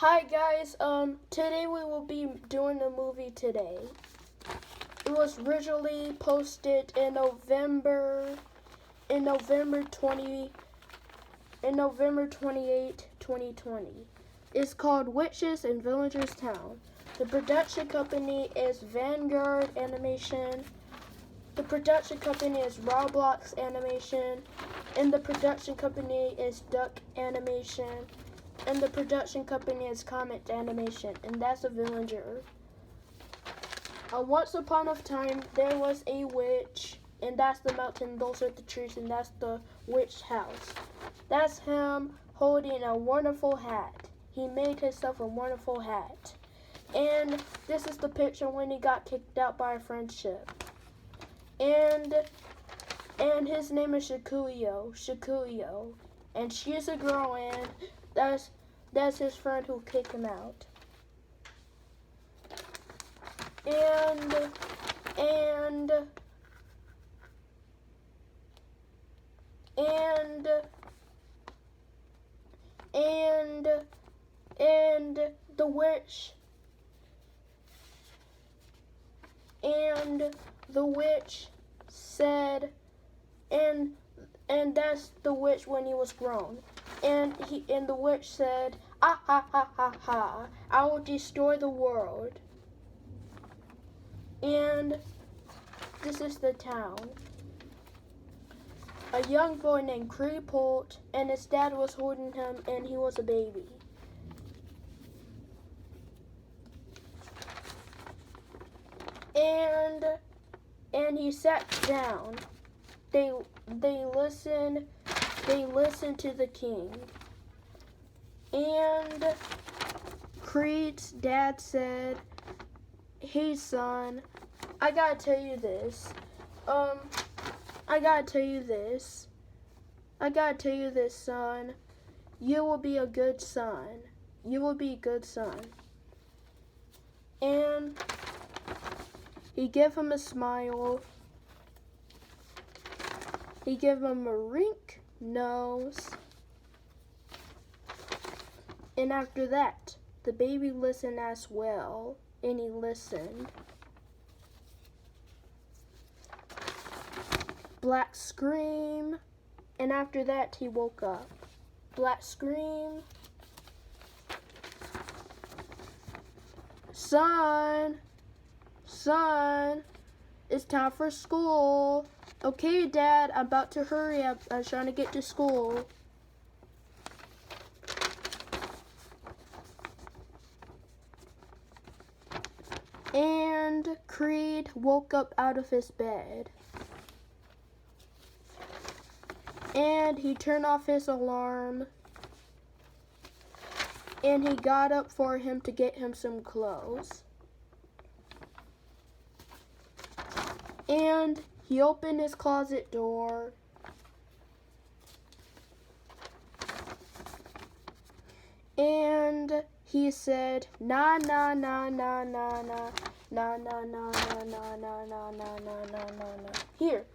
Hi guys, today we will be doing a movie today. It was originally posted in November 28, 2020. It's called Witches in Villagers Town. The production company is Vanguard Animation. The production company is Roblox Animation. And the production company is Duck Animation. And the production company is Comet Animation, and that's a villager. Once upon a time, there was a witch, and that's the mountain, those are the trees, and that's the witch house. That's him holding a wonderful hat. He made himself a wonderful hat. And this is the picture when he got kicked out by a friendship. And his name is Shikuyo. And she's a girl, and that's his friend who kicked him out. And the witch said, and that's the witch when he was grown. And the witch said, "Ah ha ha ha ha! I will destroy the world." And this is the town. A young boy named Creepolt, and his dad was holding him, and he was a baby. And he sat down. They listened to the king. And Creed's dad said, "Hey son, I gotta tell you this, son. You will be a good son. You will be a good son." And he gave him a smile. He gave him a wink nose. And after that, the baby listened as well, and he listened. Black scream, and after that he woke up. Black scream. Son, it's time for school. Okay, Dad, I'm about to hurry up. I'm trying to get to school. And Creed woke up out of his bed. And he turned off his alarm. And he got up for him to get him some clothes. And he opened his closet door. And he said, "Nah, nah, nah, nah, nah, nah, nah, nah, nah, nah, nah, nah, nah, nah, nah, nah, nah. Here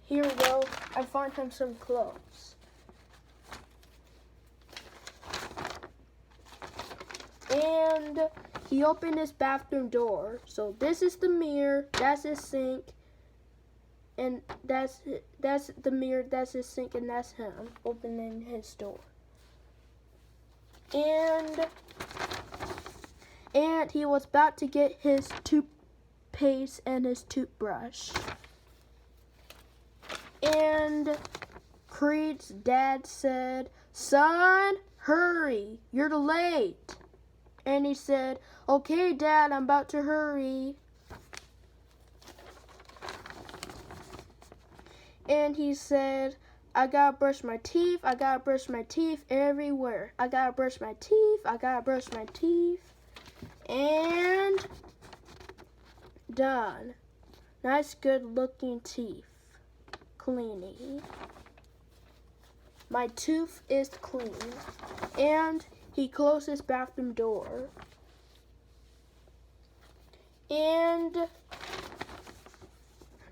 we go. I found him some clothes." And he opened his bathroom door. So this is the mirror. That's his sink. And that's the mirror. That's his sink, and that's him opening his door. And he was about to get his toothpaste and his toothbrush. And Creed's dad said, "Son, hurry, you're late." And he said, "Okay, Dad, I'm about to hurry." And he said, "I gotta brush my teeth. I gotta brush my teeth everywhere. I gotta brush my teeth. I gotta brush my teeth." And done. Nice, good looking teeth. Cleaning. My tooth is clean. And he closed his bathroom door. And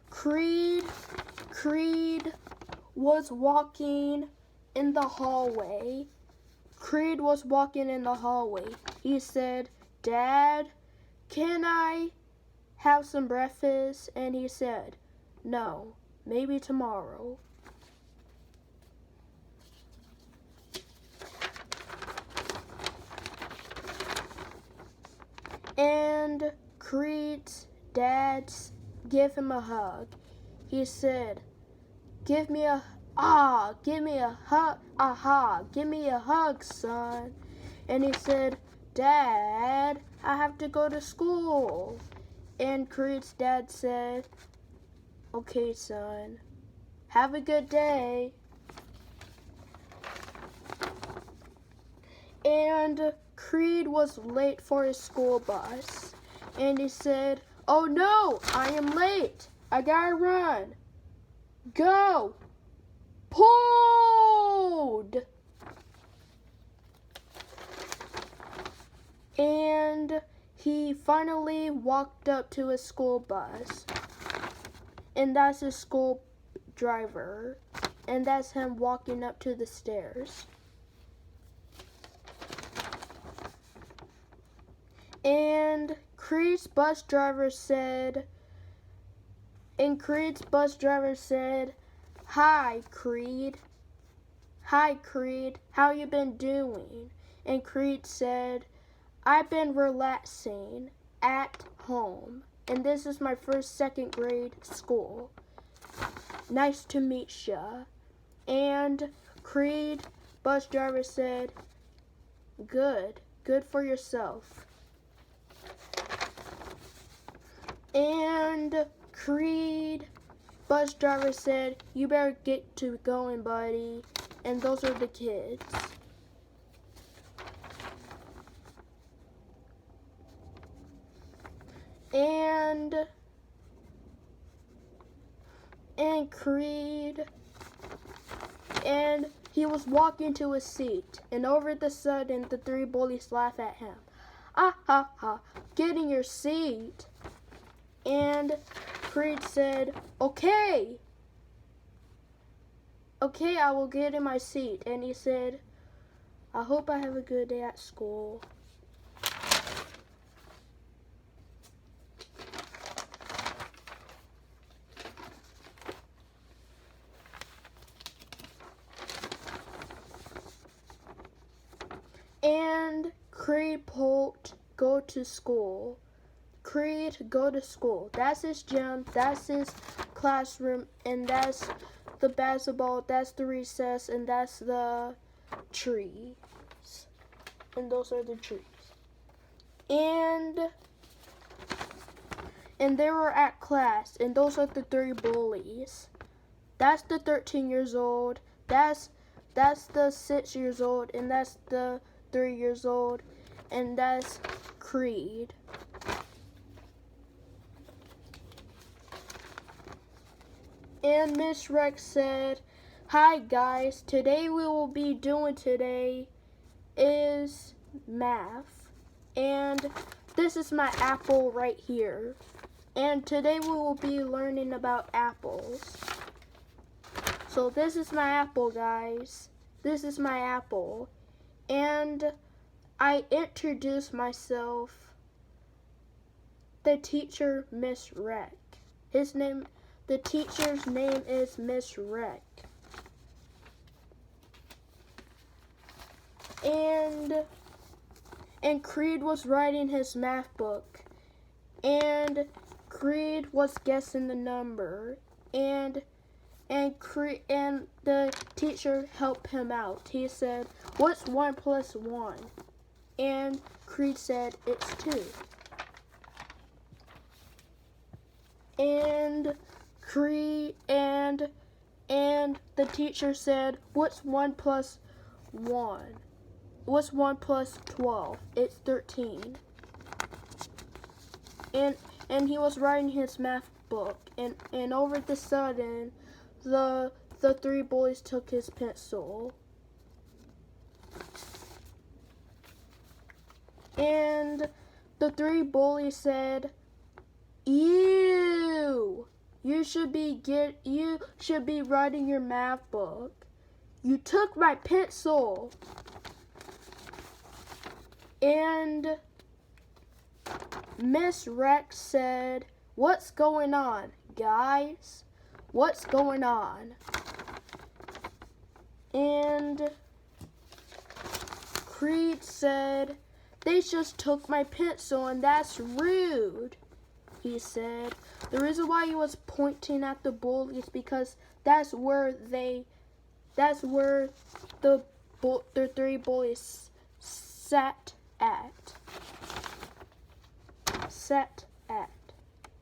Creed was walking in the hallway. Creed was walking in the hallway. He said, "Dad, can I have some breakfast?" And he said, "No, maybe tomorrow." And Creed's dad gave him a hug. He said, give me a hug, give me a hug, son." And he said, "Dad, I have to go to school." And Creed's dad said, "Okay, son, have a good day." And Creed was late for his school bus. And he said, "Oh no, I am late. I gotta run." Go! Pulled! And he finally walked up to his school bus. And that's his school driver. And that's him walking up to the stairs. And Creed's bus driver said, "Hi, Creed. Hi, Creed. How you been doing?" And Creed said, "I've been relaxing at home. And this is my first second grade school. Nice to meet ya." And Creed, bus driver said, Good for yourself." And Creed, bus driver said, "You better get to going, buddy." And those are the kids. And Creed, and he was walking to his seat, and over the sudden the three bullies laughed at him. "Ah ha ha, get in your seat." And Creed said, Okay, I will get in my seat." And he said, "I hope I have a good day at school." And Creed Polt go to school. Creed go to school. That's his gym, that's his classroom, and that's the basketball, that's the recess, and that's the trees. And those are the trees. And they were at class, and those are the three bullies. That's the 13 years old, that's the 6 years old, and that's the 3 years old, and that's Creed. And Miss Rex said, "Hi guys, today we will be doing is math. And this is my apple right here. And today we will be learning about apples. So this is my apple, guys. This is my apple." And I introduced myself, the teacher, Miss Rex. The teacher's name is Miss Rex. And Creed was writing his math book. And Creed was guessing the number. And the teacher helped him out. He said, "What's 1 plus 1? And Creed said, "It's 2. And Creed and the teacher said, "What's 1 plus 1? What's 1 plus 12? It's 13. And he was writing his math book, and over the sudden, the three bullies took his pencil. And the three bullies said, "Ew! You should be writing your math book. You took my pencil." And Miss Rex said, "What's going on, guys? What's going on?" And Creed said, "They just took my pencil and that's rude," he said. The reason why he was pointing at the bullies because that's where the three bullies sat at.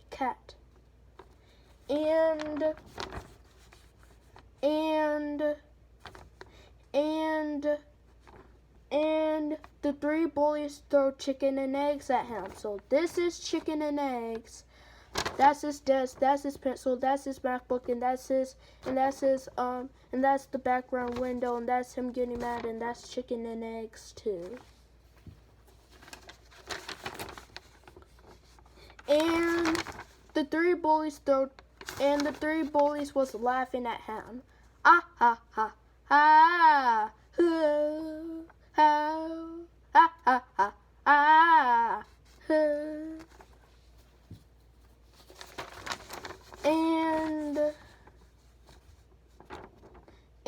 Cat. And the three bullies throw chicken and eggs at him. So this is chicken and eggs. That's his desk, that's his pencil, that's his MacBook, and that's the background window, and that's him getting mad, and that's chicken and eggs too. And the three bullies was laughing at him. Ah ha ha ha.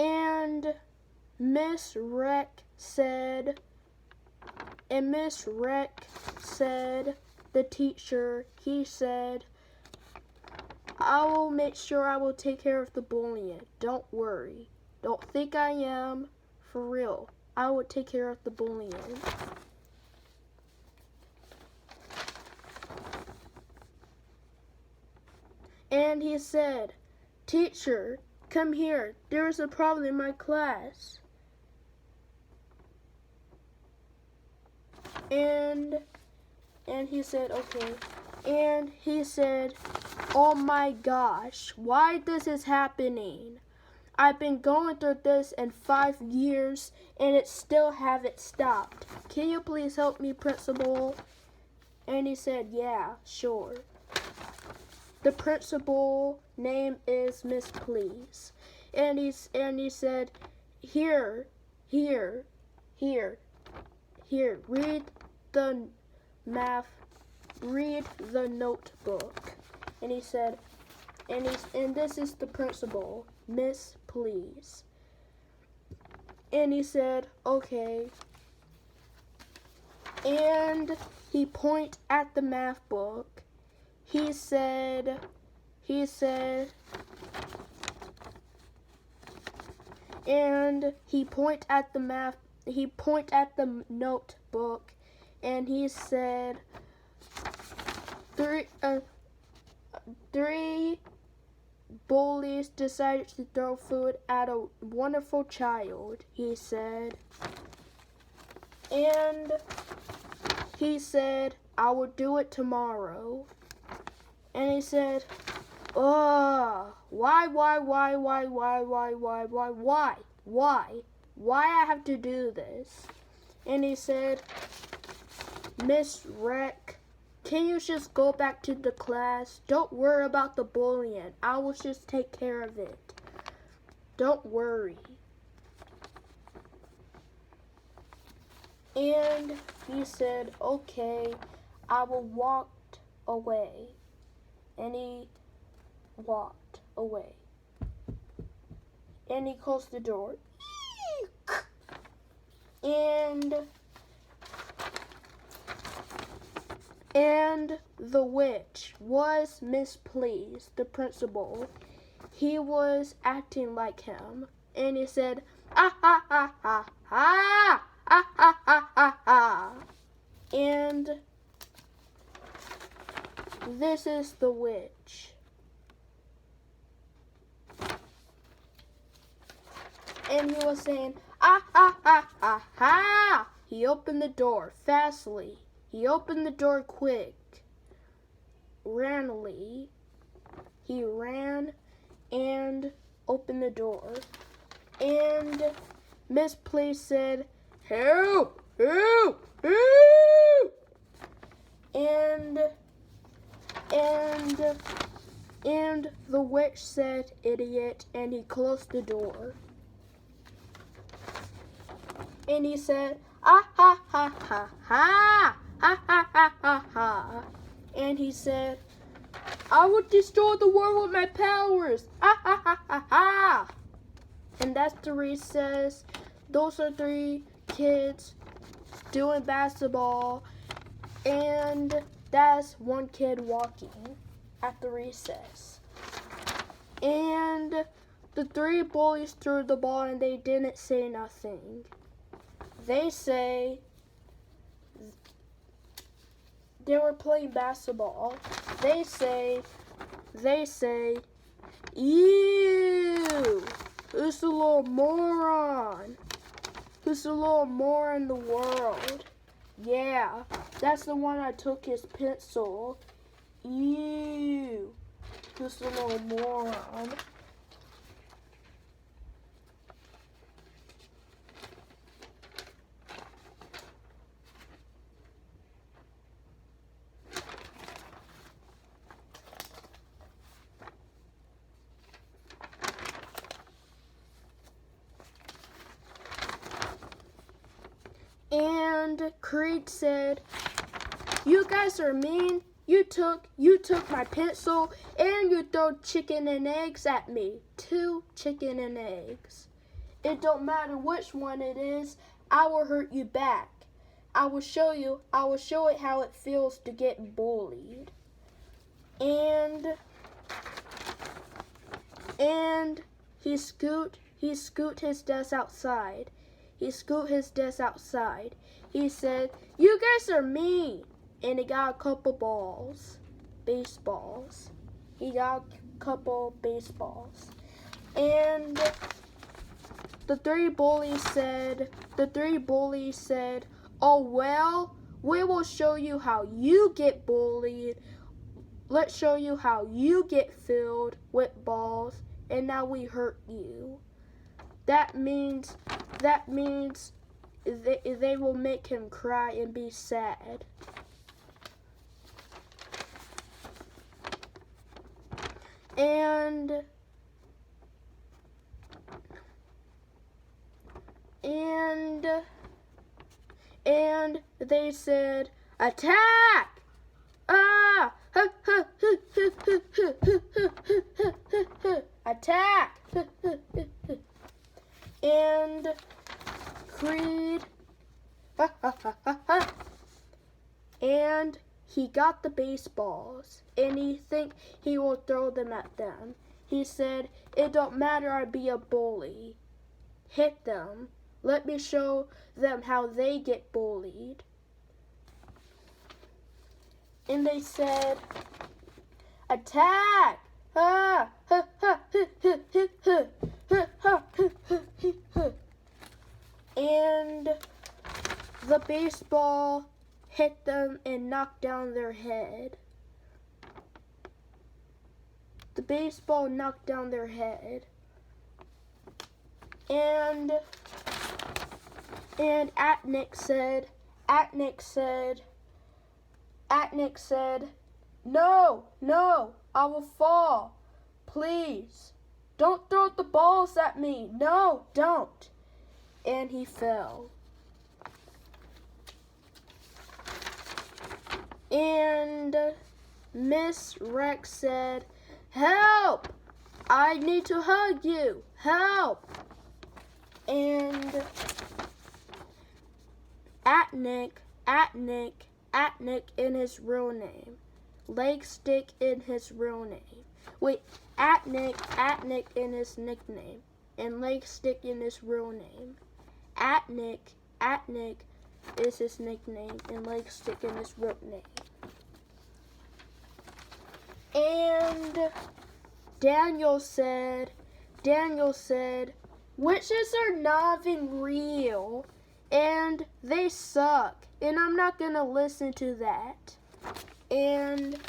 And Miss Rex said, the teacher, he said, "I will make sure I will take care of the bullying. Don't worry. Don't think I am. For real. I will take care of the bullying." And he said, "Teacher, come here. There is a problem in my class." And he said, "Okay." And he said, "Oh my gosh, why this is happening? I've been going through this in 5 years and it still haven't stopped. Can you please help me, principal?" And he said, "Yeah, sure." The principal name is Miss Please. And he said, Here, read the notebook." And he said, and this is the principal, Miss Please. And he said, "Okay." And he pointed at the math book. He said, and he pointed at the notebook, and he said, three bullies decided to throw food at a wonderful child, he said. And he said, "I will do it tomorrow." And he said, "Why I have to do this?" And he said, "Miss Rex, can you just go back to the class? Don't worry about the bullying. I will just take care of it. Don't worry." And he said, "Okay, I will walk away." And he walked away. And he closed the door. And the witch was Miss Please, the principal. He was acting like him. And he said, "Ah ha ha ha ha, ah ha ha ha ha." And this is the witch. And he was saying, "Ah ha ha ha ha." He opened the door fastly. He opened the door quick. Randomly. He ran and opened the door. And Miss Please said, "Help! Help! Help!" And the witch said, "Idiot," and he closed the door. And he said, Ah ha ha ha ha! Ha ha ha ha ha! And he said, I will destroy the world with my powers! Ah ha ha ha ha! And that's the recess. Those are 3 kids doing basketball. And that's 1 kid walking at the recess. And the 3 bullies threw the ball and they didn't say nothing. They say they were playing basketball. They say, ew, who's the little moron? Who's the little moron in the world? Yeah, that's the one I took his pencil. Ew, who's the little moron? And Creed said, you guys are mean. You took my pencil and you throw chicken and eggs at me. 2 chicken and eggs. It don't matter which one it is. I will hurt you back. I will show it how it feels to get bullied. And he scoot his desk outside. He said, you guys are mean. And he got a couple baseballs. And the 3 bullies said, oh well, we will show you how you get bullied. Let's show you how you get filled with balls, and now we hurt you. That means they will make him cry and be sad. And they said, attack! Ah! Attack! And Creed, and he got the baseballs, and he think he will throw them at them. He said, it don't matter, I be a bully. Hit them. Let me show them how they get bullied. And they said, attack! Ah! And the baseball hit them and knocked down their head. The baseball knocked down their head. And Atnick said, no, I will fall. Please, don't throw the balls at me. No, don't. And he fell. And Miss Rex said, help! I need to hug you. Help! And Atnick in his real name. Legstick in his real name. Wait, Atnick in his nickname. And Legstick in his real name. Atnick is his nickname, and Legstick in his real name. And Daniel said, witches are not even real, and they suck, and I'm not gonna listen to that. And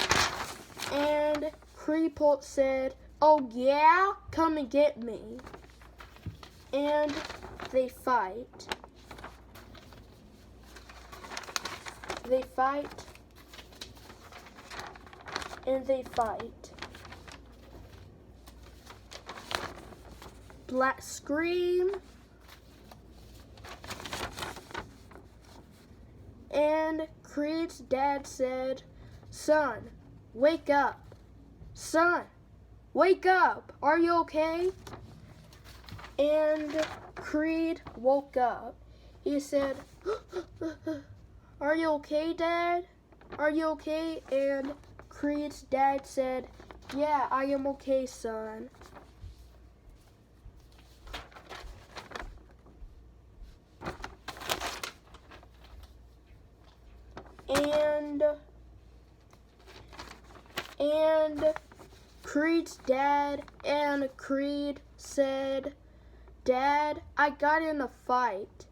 Creepolt said, oh yeah, come and get me. And they fight. Black scream. And Creed's dad said, "Son, wake up. Son, wake up. Are you okay?" And Creed woke up. He said, "Are you okay, Dad? Are you okay?" And Creed's dad said, "Yeah, I am okay, son." And Creed's dad and Creed said, "Dad, I got in a fight."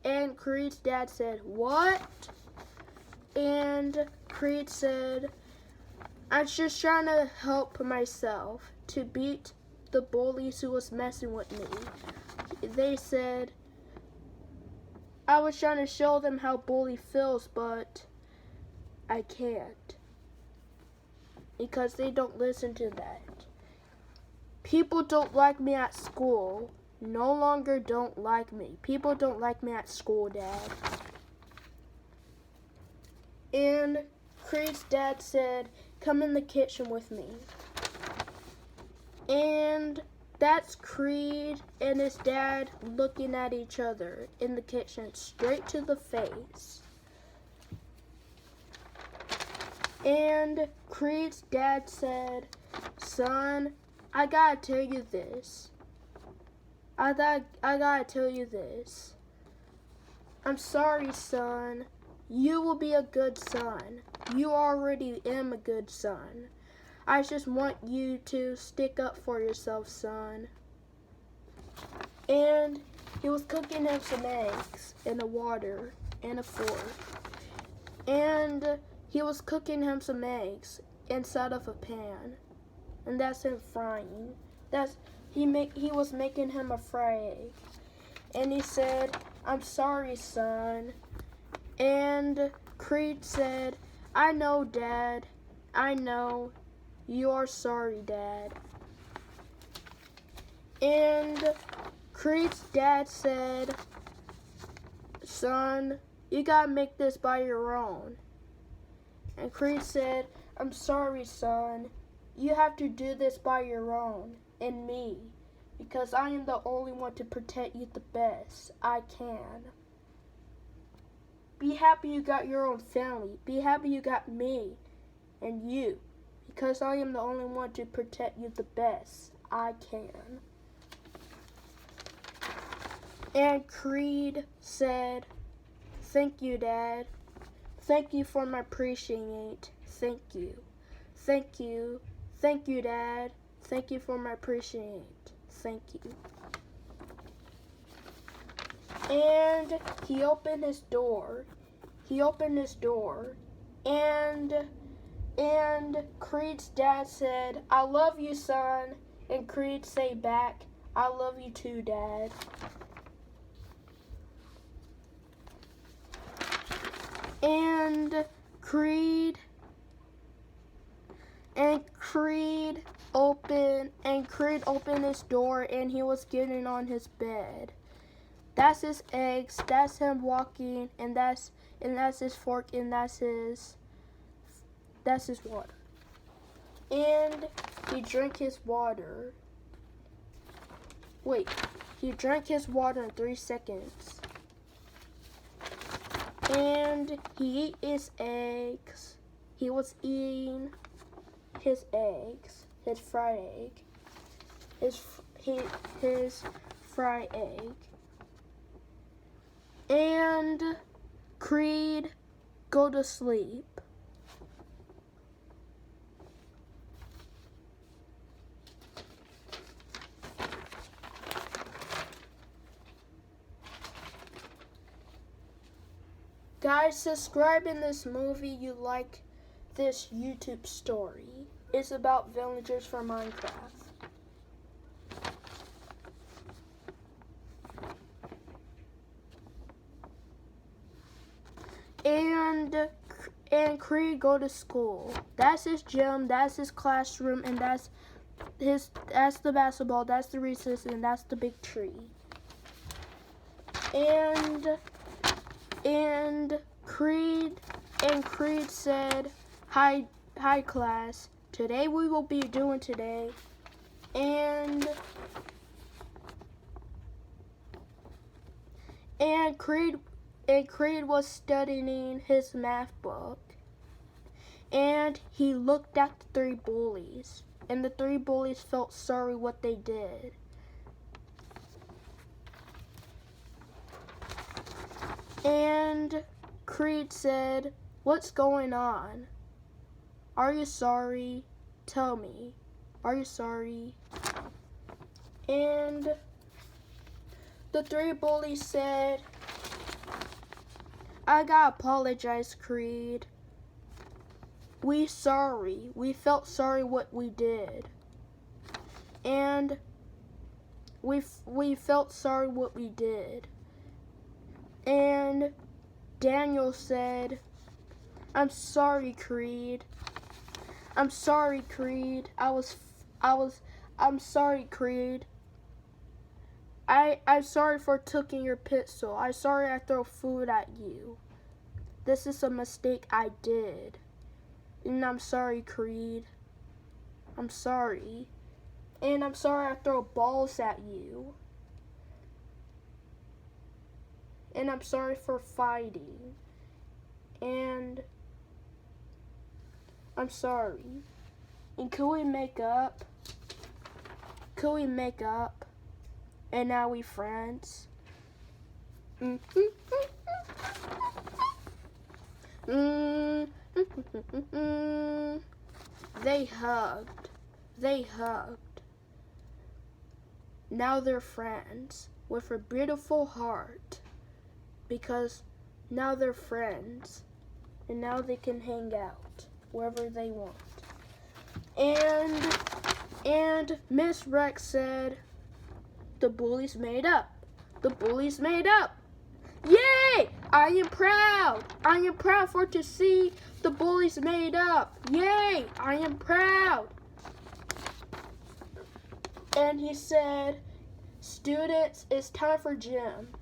And Creed's dad said, "What?" And Creed said, "I'm just trying to help myself to beat the bullies who was messing with me." They said, "I was trying to show them how bully feels, but I can't." Because they don't listen to that. People don't like me at school. No longer don't like me. People don't like me at school, Dad. And Creed's dad said, "Come in the kitchen with me." And that's Creed and his dad looking at each other in the kitchen, straight to the face. And Creed's dad said, "Son, I gotta tell you this. I gotta tell you this. I'm sorry, son. You will be a good son. You already am a good son. I just want you to stick up for yourself, son." And he was cooking him some eggs in the water and a fork. And he was cooking him some eggs inside of a pan. And that's him frying. He was making him a fried egg. And he said, "I'm sorry, son." And Creed said, "I know, Dad. I know. You're sorry, Dad." And Creed's dad said, "Son, you gotta make this by your own." And Creed said, "I'm sorry, son. You have to do this by your own, and me, because I am the only one to protect you the best I can. Be happy you got your own family. Be happy you got me and you, because I am the only one to protect you the best I can." And Creed said, "Thank you, Dad. Thank you for my appreciate. Thank you. Thank you. Thank you, Dad. Thank you for my appreciate. Thank you." And he opened his door. And Creed's dad said, "I love you, son." And Creed said back, "I love you too, Dad." And Creed opened his door, and he was getting on his bed. That's his eggs, that's him walking, and that's his fork, and that's his water. And he drank his water. He drank his water in 3 seconds. And he ate his eggs. He was eating his eggs, his fried egg, his fried egg. And Creed go to sleep. Guys, subscribe in this movie you like this YouTube story. It's about villagers from Minecraft. And Creed go to school. That's his gym, that's his classroom, and that's the basketball, that's the recess, and that's the big tree. And Creed said, Hi class. Today we will be doing today. And Creed was studying his math book. And he looked at the three bullies. And the three bullies felt sorry what they did. And Creed said, "What's going on? Are you sorry? Tell me. Are you sorry?" And the three bullies said, "I gotta apologize, Creed. We sorry. We felt sorry what we did. And we felt sorry what we did." And Daniel said, I'm sorry, Creed. I'm sorry, Creed. I'm sorry, Creed. I'm sorry for taking your pistol. I'm sorry I throw food at you. This is a mistake I did. And I'm sorry, Creed. I'm sorry. And I'm sorry I throw balls at you. And I'm sorry for fighting. And I'm sorry. And could we make up? Could we make up? And now we friends. They hugged. They hugged. Now they're friends with a beautiful heart. Because now they're friends. And now they can hang out wherever they want. And Miss Rex said, the bullies made up. The bullies made up. Yay! I am proud. I am proud for to see the bullies made up. Yay! I am proud. And he said, students, it's time for gym.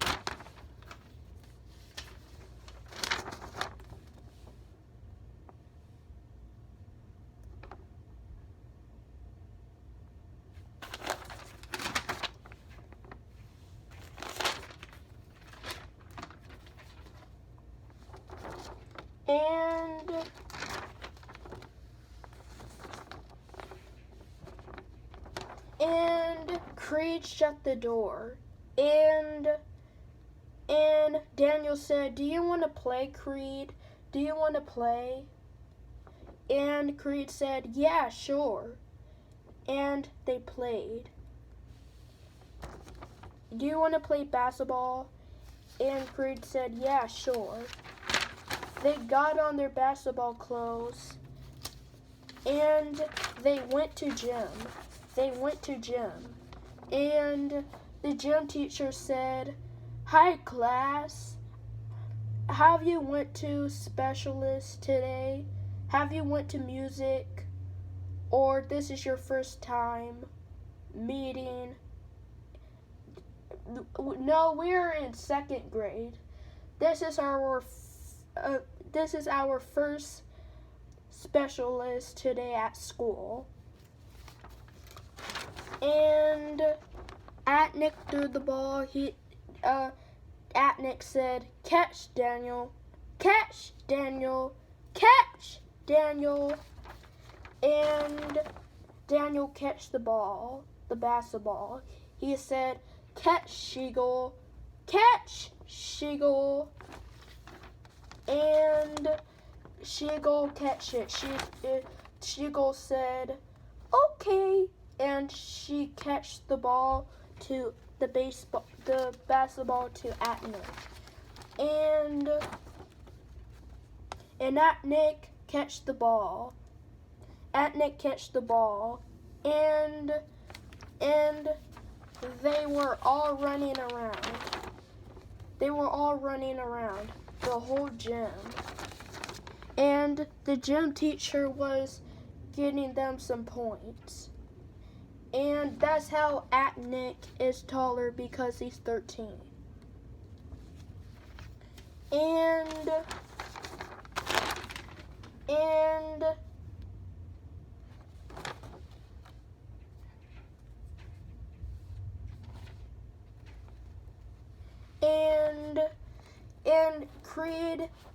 And Creed shut the door. And Daniel said, do you want to play, Creed? Do you want to play? And Creed said, yeah, sure. And they played. Do you want to play basketball? And Creed said, yeah, sure. They got on their basketball clothes and they went to gym. They went to gym. And the gym teacher said, hi class, have you went to specialist today? Have you went to music? Or this is your first time meeting? No, we're in second grade. This is our first specialist today at school. And Atnick threw the ball. Atnick said, catch, Daniel. Catch, Daniel. Catch, Daniel. And Daniel catch the ball, the basketball. He said, catch, Sheagle. Catch, Sheagle. And Sheagle catch it. Sheagle said, okay. And she catched the ball to the basketball to Atnick. And Atnick catched the ball. Atnick catched the ball. And they were all running around. They were all running around the whole gym. And the gym teacher was getting them some points. And that's how Atnick is taller, because he's 13. And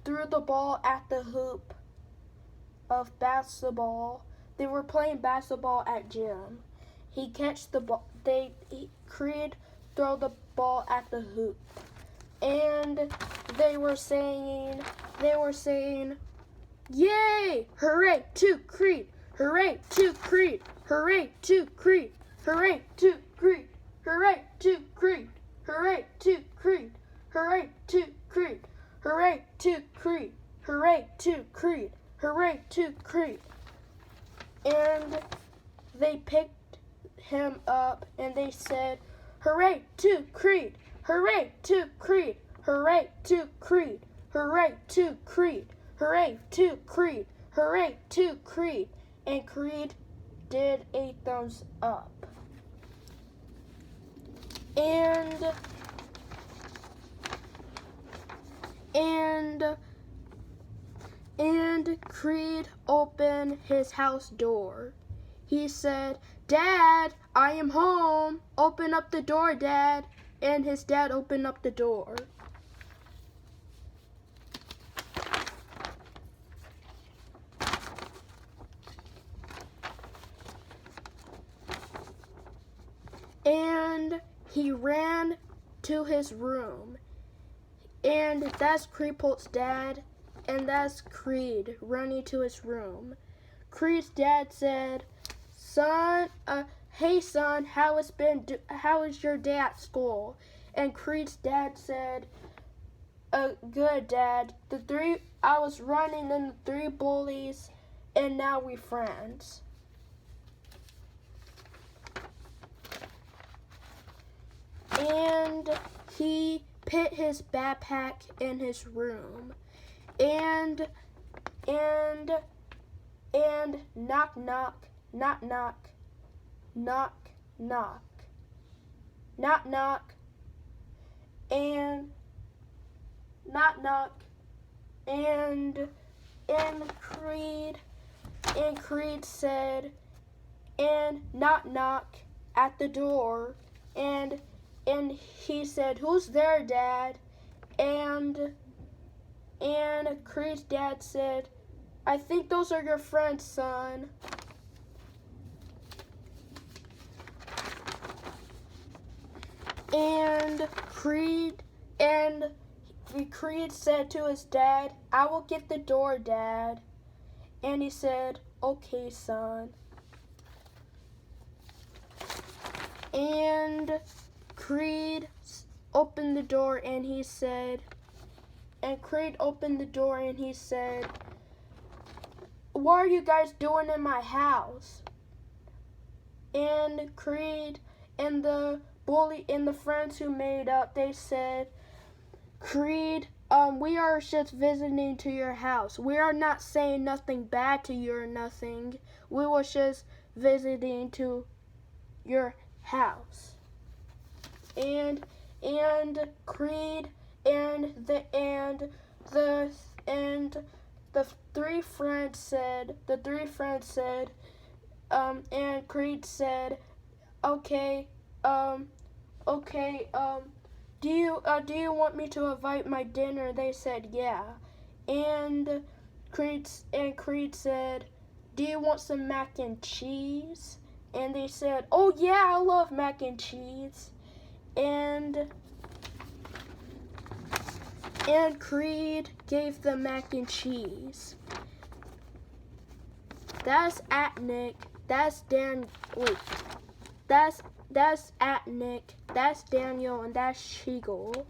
threw the ball at the hoop of basketball. They were playing basketball at gym. He catch the ball. Creed throw the ball at the hoop, and they were saying, "Yay! Hooray to Creed! Hooray to Creed! Hooray to Creed! Hooray to Creed! Hooray to Creed! Hooray to Creed! Hooray to Creed! Hooray to Creed! Hooray to Creed! Hooray to Creed!" And they picked him up and they said, "Hooray to Creed! Hooray to Creed! Hooray to Creed! Hooray to Creed! Hooray to Creed! Hooray to Creed!" And Creed did a thumbs up. And Creed opened his house door. He said, "Dad, I am home. Open up the door, Dad." And his dad opened up the door. And he ran to his room. And that's Creed's dad, and that's Creed running to his room. Creed's dad said, "Hey son, how is your day at school?" And Creed's dad said, "Good, Dad. I was running in the 3 bullies, and now we're friends." And he put his backpack in his room, and knock knock, knock knock, knock knock, knock knock, and knock knock, and Creed said, and knock knock at the door, and he said, "Who's there, Dad?" And Creed's dad said, "I think those are your friends, son." And Creed said to his dad, "I will get the door, Dad." And he said, "Okay, son." And Creed opened the door and he said, "What are you guys doing in my house?" And Creed and the bully and the friends who made up, they said, "Creed, we are just visiting to your house. We are not saying nothing bad to you or nothing. We were just visiting to your house." And Creed and the 3 friends said, and Creed said, "Okay, do you want me to invite my dinner?" They said, "Yeah." And Creed said, "Do you want some mac and cheese?" And they said, "Oh yeah, I love mac and cheese." And Creed gave them mac and cheese. That's Atnick. That's Atnick. That's Daniel, and that's Shigel.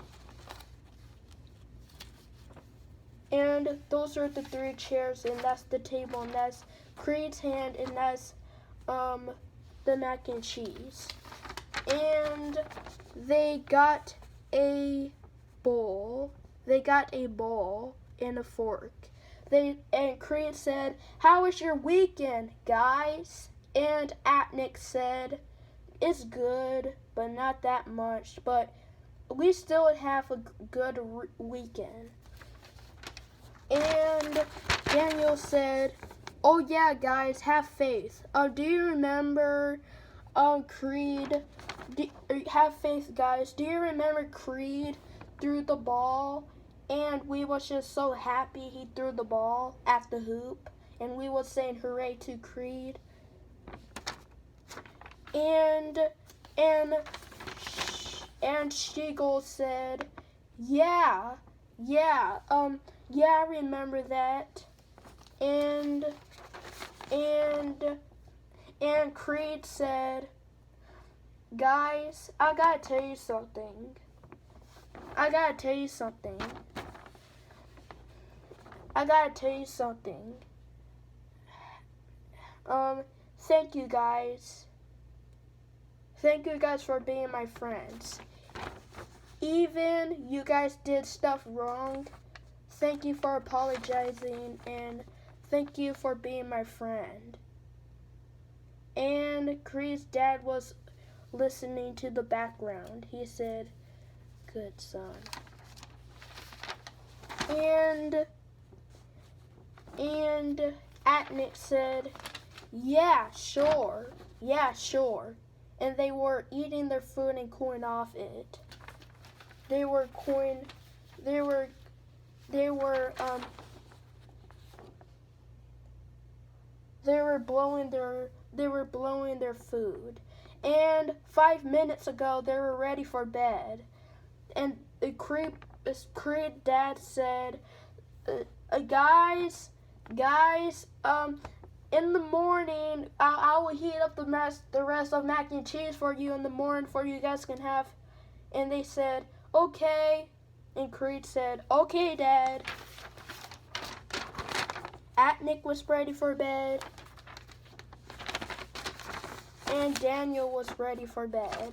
And those are the 3 chairs, and that's the table, and that's Creed's hand, and that's the mac and cheese. And they got a bowl. And a fork. And Creed said, "How was your weekend, guys?" And Atnick said, "It's good, but not that much. But we still have a good weekend." And Daniel said, "Oh yeah, guys, have faith. Do you remember Creed? Have faith, guys. Do you remember Creed threw the ball and we was just so happy he threw the ball at the hoop, and we was saying hooray to Creed. And Shiggle said, yeah, I remember that. And Creed said, guys, I gotta tell you something. Thank you guys. Thank you guys for being my friends. Even you guys did stuff wrong, thank you for apologizing, and thank you for being my friend. And Creed's dad was listening to the background. He said, good son. And Atnick said, yeah, sure. And they were eating their food and cooling off it. They were blowing their food. And 5 minutes ago they were ready for bed. And the Creed dad said, guys, in the morning, I will heat up the rest of mac and cheese for you in the morning for you guys can have. And they said, okay. And Creed said, okay, Dad. Atnick was ready for bed. And Daniel was ready for bed.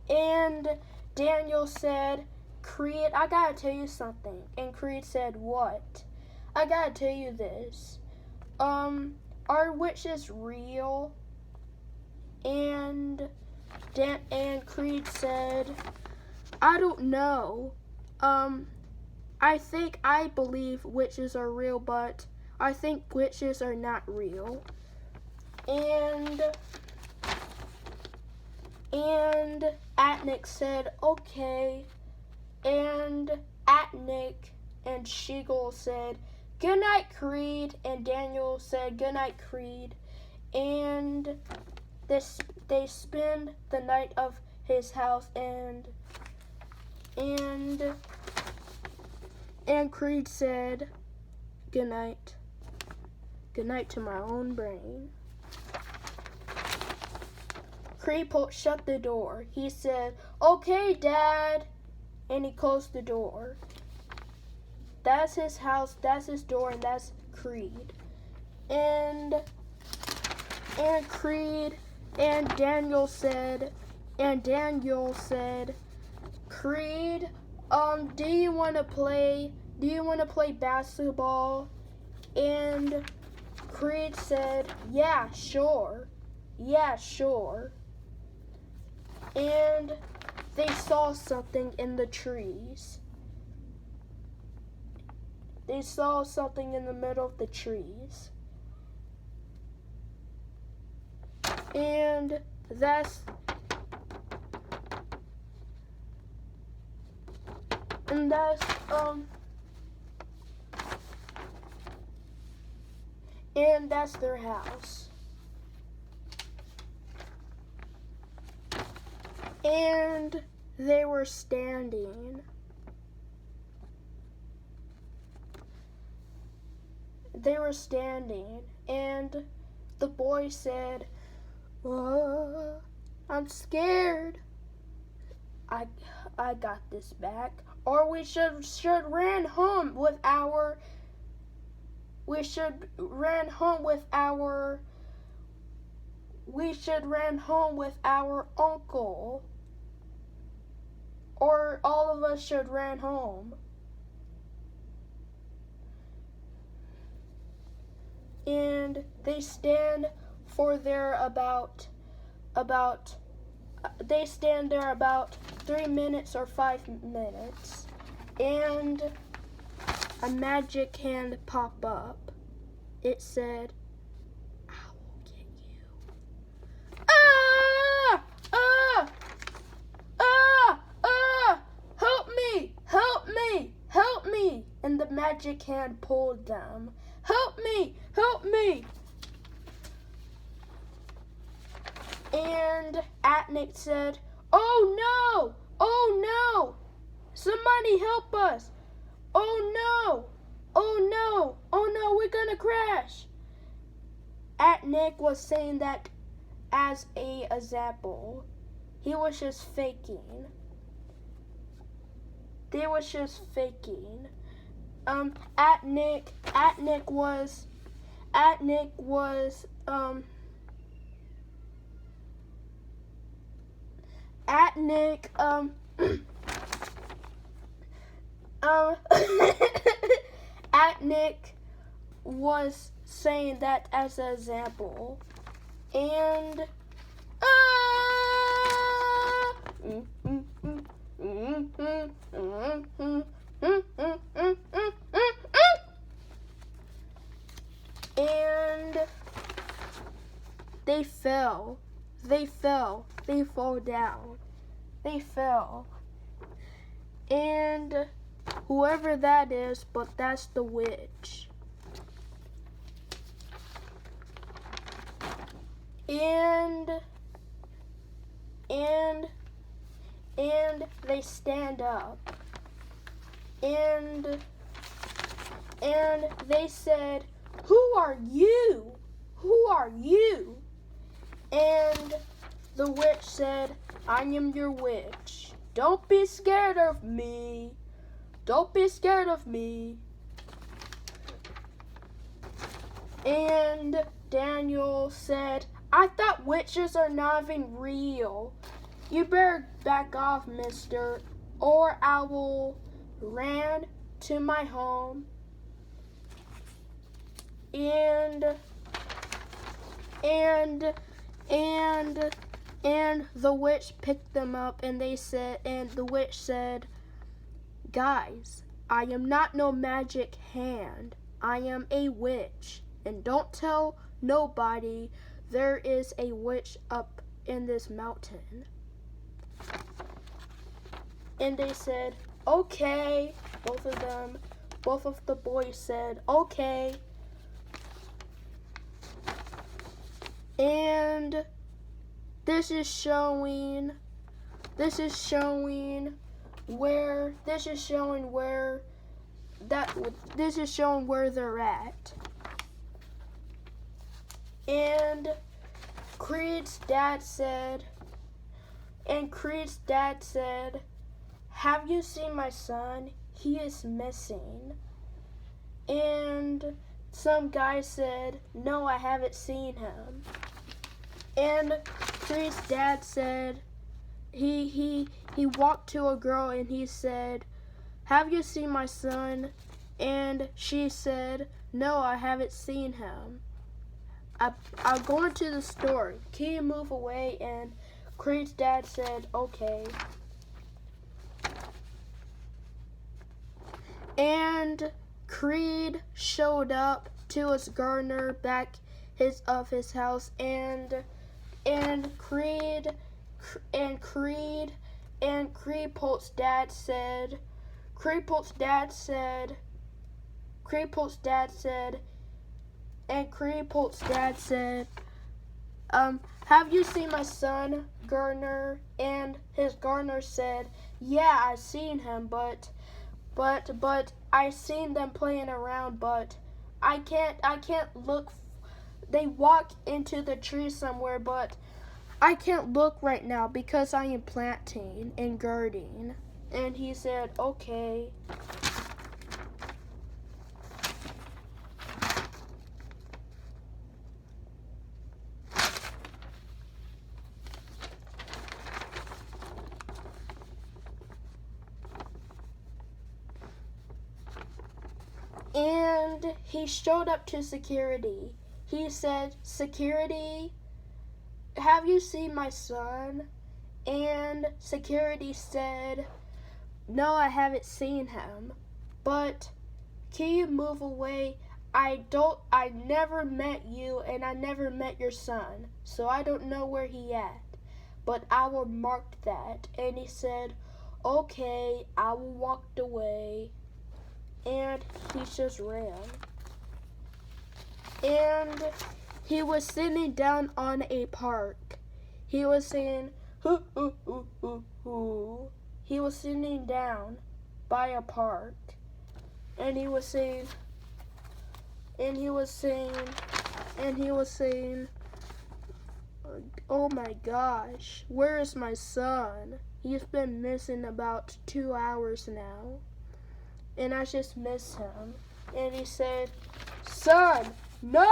And Daniel said, Creed, I gotta tell you something. And Creed said, what? I gotta tell you this. Are witches real? And Creed said, I don't know. I believe witches are real, but I think witches are not real. And Atnick said, okay. And Atnick and Shiggle said, good night, Creed. And Daniel said, good night, Creed. And they spend the night of his house, and Creed said, good night. Good night to my own brain. Creed shut the door. He said, okay, Dad. And he closed the door. That's his house, that's his door, and that's Creed. And Creed and Daniel said, Creed, do you wanna play basketball? And Creed said, yeah, sure. And they saw something in the trees. They saw something in the middle of the trees. And that's their house. And they were standing. And the boy said, I'm scared. I got this back. Or we should run home with our uncle. Or all of us should run home. And they stand there about 3 minutes or 5 minutes. And a magic hand pop up. it said, "I will get you." Ah! Ah! Ah! Ah! Help me! Help me! Help me! And the magic hand pulled them. Help me! Help me! And Atnik said, "Oh no! Oh no! Somebody help us! Oh no! Oh no! Oh no! We're gonna crash!" Atnik was saying that as a example. He was just faking. They was just faking. Atnik was Atnik was saying that as an example, and and they fell. They fall down. They fell. And whoever that is, but that's the witch. And they stand up. And they said, "Who are you? Who are you?" And the witch said, "I am your witch. Don't be scared of me. Don't be scared of me." And Daniel said, "I thought witches are not even real. You better back off, mister, or I will ran to my home." And the witch picked them up, and the witch said, "Guys, I am not no magic hand. I am a witch, and don't tell nobody there is a witch up in this mountain." And they said, "Okay." Both of the boys said, "Okay." And this is showing where they're at. And Creed's dad said, "Have you seen my son? He is missing." And some guy said, "No, I haven't seen him." And Creed's dad said, he walked to a girl and he said, "Have you seen my son?" And she said, "No, I haven't seen him. I'm going to the store. Can you move away?" And Creed's dad said, "Okay." And Creed showed up to his gardener back of his house, and Creed Polk's dad said, "Have you seen my son, Gardener?" And his gardener said, "Yeah, I seen him, but I seen them playing around, but I can't look. They walk into the tree somewhere, but I can't look right now because I am planting and girding." And he said, "Okay." And he showed up to security. He said, "Security, have you seen my son?" And security said, "No, I haven't seen him. But can you move away? I never met you and I never met your son, so I don't know where he at. But I will mark that. And he said, okay, I walked away. And he just ran. And he was sitting down on a park. He was saying, hoo, hoo, hoo, hoo, hoo. He was sitting down by a park. And he was saying, oh my gosh, where is my son? He's been missing about 2 hours now. And I just miss him. And he said, son, no!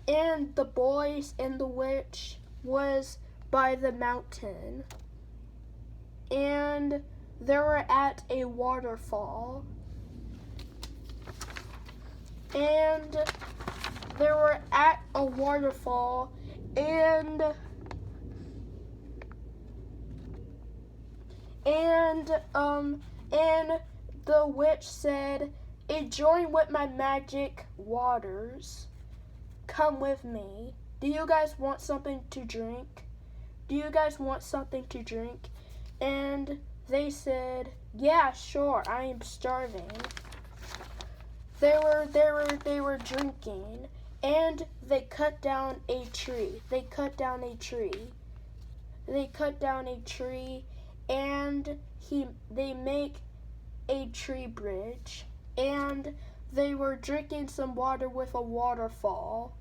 And the boys and the witch was by the mountain. And they were at a waterfall. And they were at a waterfall, and the witch said, join with my magic waters. Come with me. Do you guys want something to drink? Do you guys want something to drink? And they said, yeah, sure, I am starving. They were drinking, and they cut down a tree. They cut down a tree, and they make a tree bridge, and they were drinking some water with a waterfall.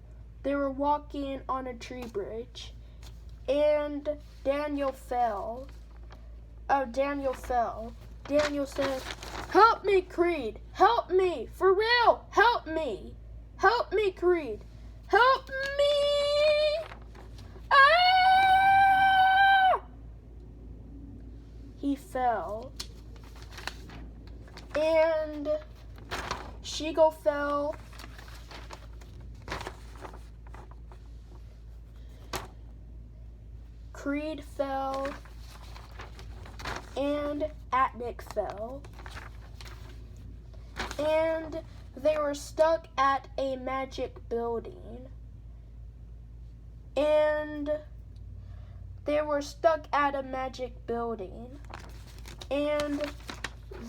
They were walking on a tree bridge, and Daniel fell. Daniel said, help me, Creed. Help me. For real. Help me. Help me, Creed. Help me. Ah! He fell. And Shigo fell. Creed fell. And Atnik fell. And they were stuck at a magic building. And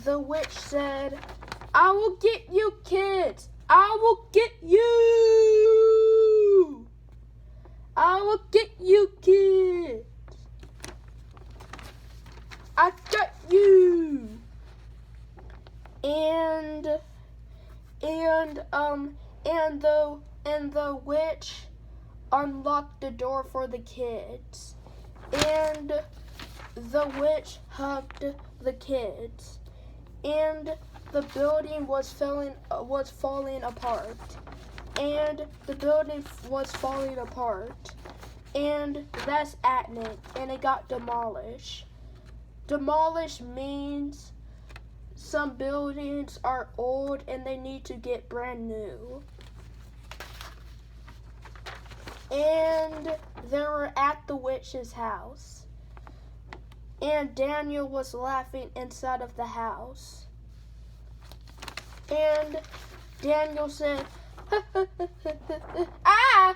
the witch said, I will get you kids. I will get you. I will get you kids. I got you. And the witch unlocked the door for the kids. And the witch hugged the kids. And the building was falling apart. And the building was falling apart. And that's Atnik, and it got demolished. Demolished means some buildings are old and they need to get brand new. And they were at the witch's house. And Daniel was laughing inside of the house. And Daniel said, ah!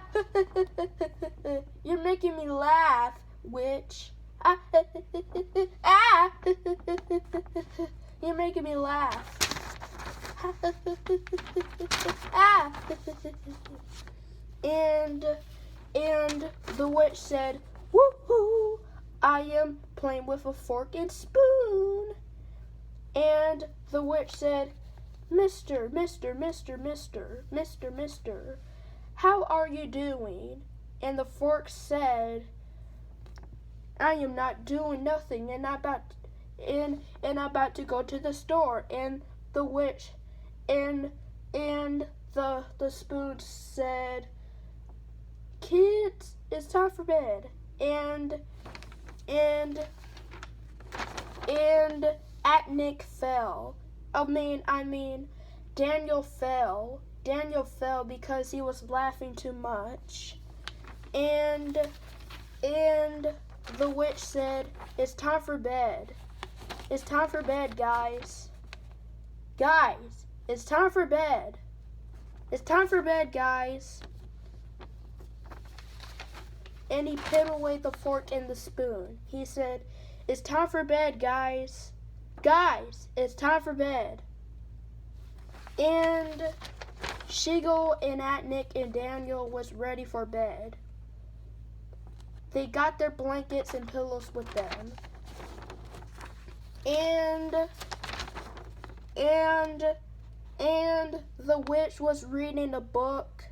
You're making me laugh, witch. Ah! You're making me laugh. Ah! And the witch said, woohoo! I am playing with a fork and spoon. And the witch said, Mister, how are you doing? And the fork said, I am not doing nothing, and I'm about to go to the store. And the witch and the spoon said, kids, it's time for bed. And Atnik fell. I mean, Daniel fell. Daniel fell because he was laughing too much. And And the witch said, "It's time for bed. It's time for bed, guys. Guys, it's time for bed. It's time for bed, guys." And he put away the fork and the spoon. He said, "It's time for bed, guys. Guys, it's time for bed." And Shiggle and Atnik and Daniel was ready for bed. They got their blankets and pillows with them. And the witch was reading a book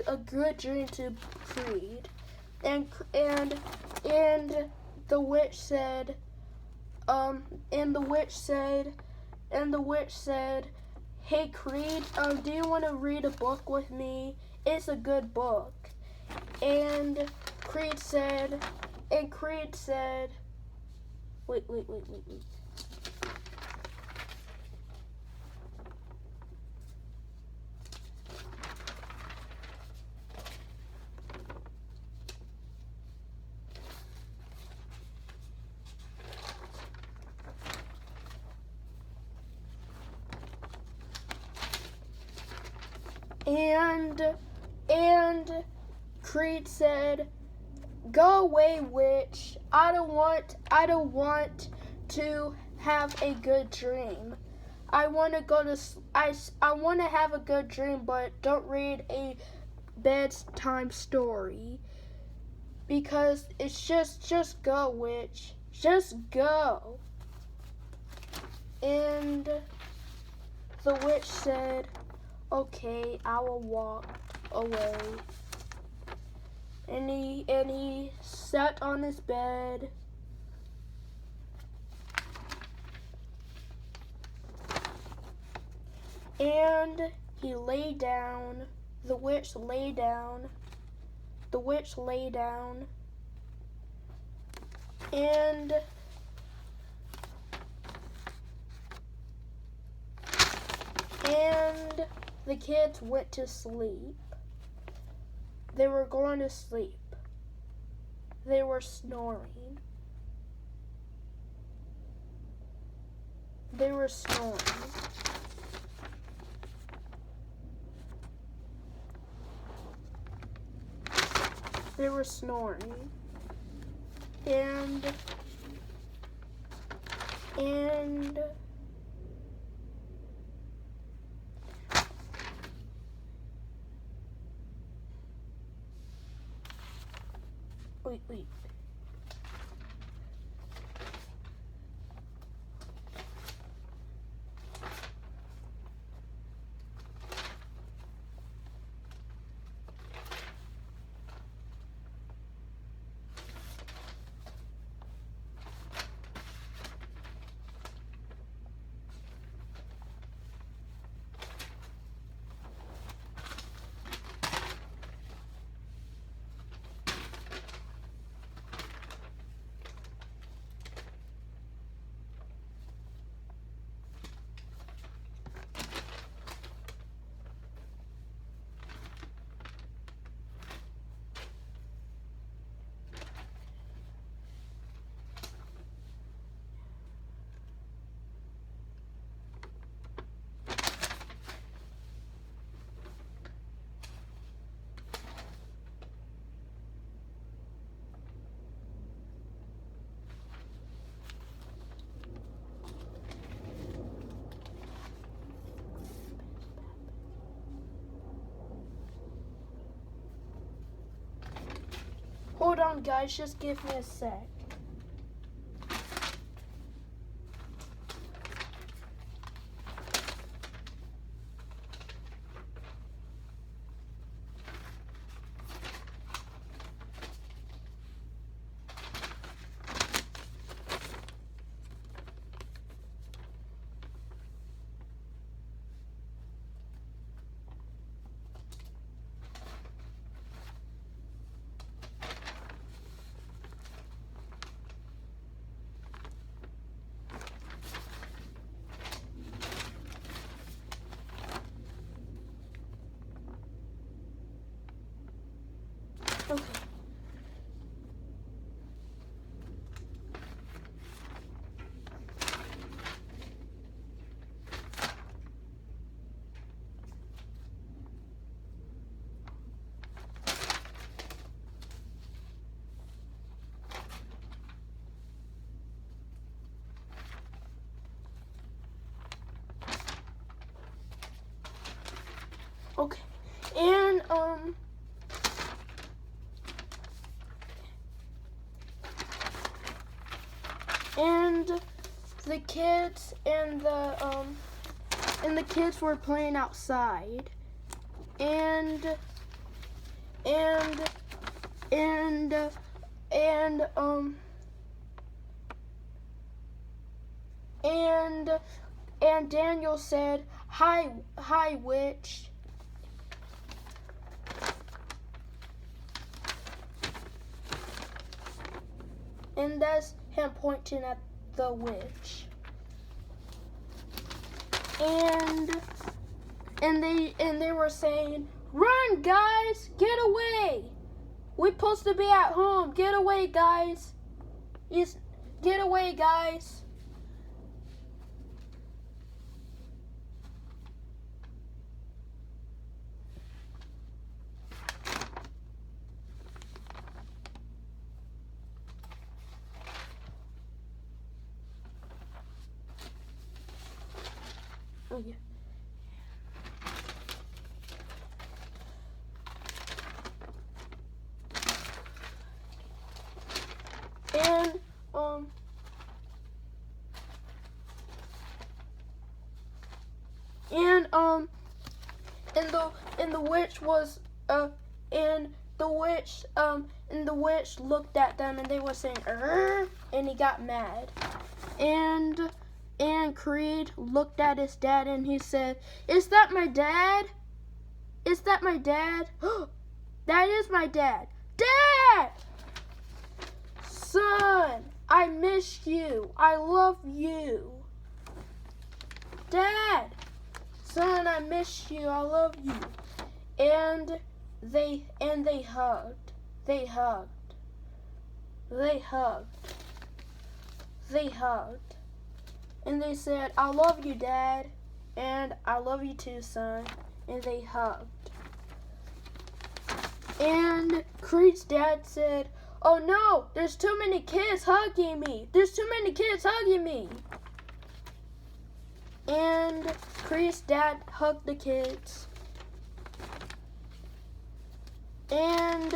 a good dream to Creed. And the witch said, "Hey Creed, do you want to read a book with me? It's a good book." And Creed said, wait. And Creed said, "Go away, witch. I don't want to have a good dream. I want to have a good dream, but don't read a bedtime story. Because it's just go, witch. Just go." And the witch said, "Okay, I will walk away." And he sat on his bed. And he lay down. The witch lay down. And the kids went to sleep. They were going to sleep. They were snoring. They were snoring. And wait. Hold on, guys, just give me a sec. and the kids and the kids were playing outside, and Daniel said, hi, witch. And that's him pointing at the witch. And they were saying, run, guys, get away. We're supposed to be at home. Get away, guys. Get away, guys. Oh, yeah. And the witch was and the witch looked at them, and they were saying and he got mad. And Creed looked at his dad and he said, "Is that my dad? Is that my dad? That is my dad. Dad! Son, I miss you. I love you. Dad! Son, I miss you. I love you." And they hugged. They hugged. They hugged. They hugged. And they said, "I love you, Dad." And "I love you too, son." And they hugged. And Creed's dad said, "Oh no, there's too many kids hugging me. There's too many kids hugging me." And Creed's dad hugged the kids. And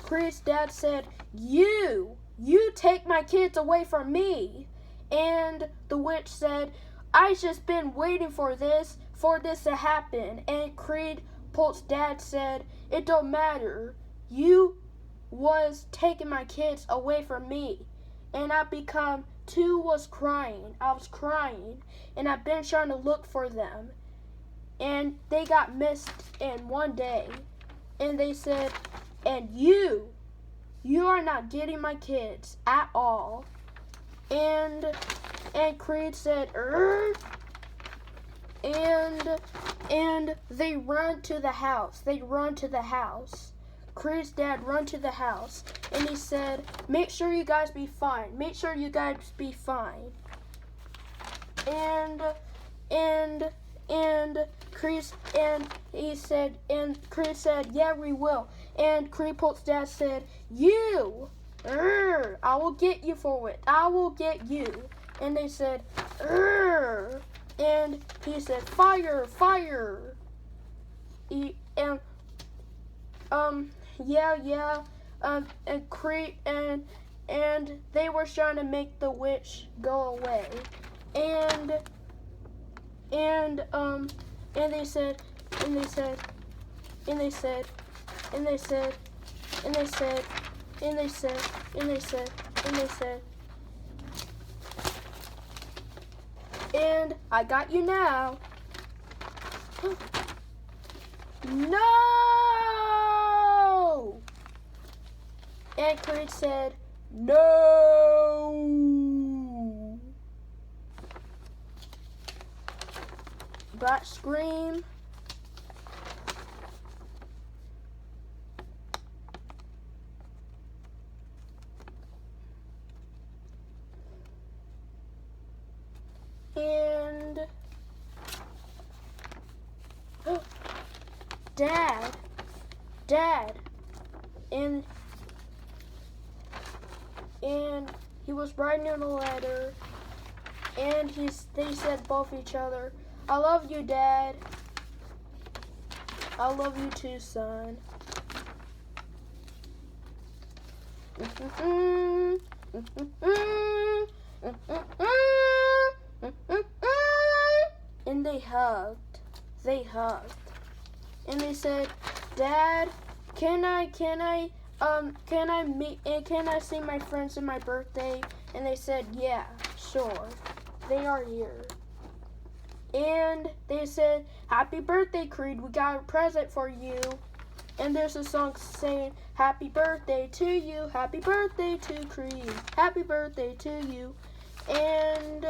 Creed's dad said, You take my kids away from me." And the witch said, "I've just been waiting for this to happen." And Creed Polk's dad said, "It don't matter. You was taking my kids away from me." And I was crying. I was crying. And I've been trying to look for them. And they got missed in one day. And they said, "And you are not getting my kids at all." And Creed said, And they run to the house. They run to the house. Creed's dad run to the house. And he said, "Make sure you guys be fine. Make sure you guys be fine." And Creed said, "Yeah, we will." And Creed Polk's dad said, I will get you for it. I will get you." And they said, and he said, "Fire, fire." And Creed and they were trying to make the witch go away. And they said, "And I got you now." No! And Creed said, "No!" Black scream. And Dad, and he was writing in a letter, and they said both each other, "I love you, Dad." I love you too, son. And they hugged. And they said, Dad, can I see my friends on my birthday? And they said, yeah, sure. They are here. And they said, happy birthday, Creed. We got a present for you. And there's a song saying, happy birthday to you. Happy birthday to Creed. Happy birthday to you. And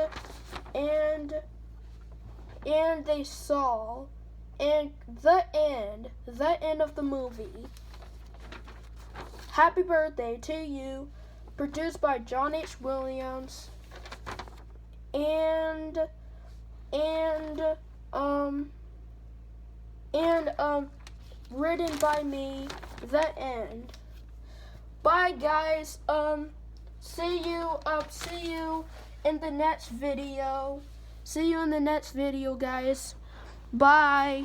they saw, and the end of the movie. Happy birthday to you, produced by John H. Williams, and written by me. The end. Bye, guys. See you in the next video. See you in the next video, guys. Bye.